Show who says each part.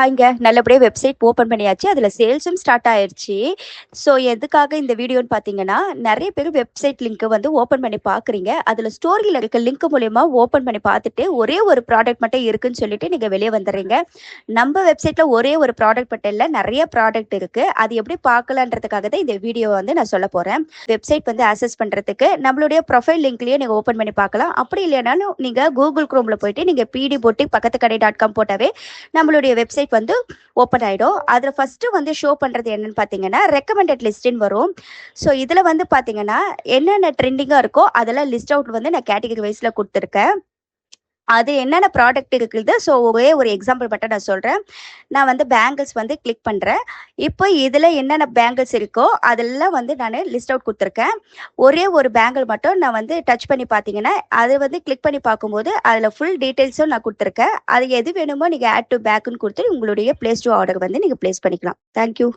Speaker 1: இங்க நல்லபடியா website open பண்ணியாச்சு. அதுல சேல்ஸும் ஸ்டார்ட் ஆயிருச்சு. ஸோ எதுக்காக இந்த வீடியோன்னு பார்த்தீங்கன்னா, நெறைய பேர் வெப்சைட் லிங்க் வந்து ஓப்பன் பண்ணி பார்க்குறீங்க. அதுல ஸ்டோரியில இருக்க லிங்க் மூலியமா ஓப்பன் பண்ணி பார்த்துட்டு, ஒரே ஒரு ப்ராடக்ட் மட்டும் இருக்குன்னு சொல்லிட்டு நீங்க வெளிய வந்துர்றீங்க. நம்ம வெப்சைட்ல ஒரே ஒரு ப்ராடக்ட் மட்டும் இல்ல, நெறைய ப்ராடக்ட் இருக்கு. அது எப்படி பார்க்கலான்றதுக்காக தான் இந்த வீடியோ வந்து நான் சொல்லப் போறேன். வெப்சைட் வந்து ஆக்சஸ் பண்றதுக்கு நம்மளுடைய ப்ரொஃபைல் லிங்க்லயே நீங்க ஓப்பன் பண்ணி பார்க்கலாம். அப்படி இல்லைனாலும் நீங்க Google Chromeல போயிட்டு நீங்க பிடி பொட்டிக் பக்கத்துக்கடை.com போட்டாவே நம்மளுடைய வெப்சைட் வந்து ஓப்பன் ஆயிடும். அதுல ஃபர்ஸ்ட் வந்து ஷோ பண்றது என்னன்னு பாத்தீங்கன்னா ரெக்கமெண்டட் லிஸ்ட்னு வரும். ஸோ இதுல வந்து பாத்தீங்கன்னா என்னென்ன ட்ரெண்டிங்கா இருக்கோ அதெல்லாம் லிஸ்ட் அவுட் வந்து நான் கேட்டகரி வைஸ்ல கொடுத்துருக்கேன். அது என்னென்ன ப்ராடக்ட் இருக்குது. ஸோ ஒரே ஒரு எக்ஸாம்பிள் மட்டும் நான் சொல்றேன். நான் வந்து பேங்கிள்ஸ் வந்து கிளிக் பண்றேன். இப்போ இதுல என்னென்ன பேங்கிள்ஸ் இருக்கோ அதெல்லாம் வந்து நான் லிஸ்ட் அவுட் கொடுத்துருக்கேன். ஒரே ஒரு பேங்கிள் மட்டும் நான் வந்து டச் பண்ணி பார்த்தீங்கன்னா அது வந்து கிளிக் பண்ணி பார்க்கும்போது அதில் ஃபுல் டீட்டெயில்ஸும் நான் கொடுத்துருக்கேன். அது எது வேணுமோ நீங்கள் ஆட் டு பேக்குன்னு கொடுத்து உங்களுடைய பிளேஸ் டு ஆர்டர் வந்து நீங்கள் பிளேஸ் பண்ணிக்கலாம். தேங்க்யூ.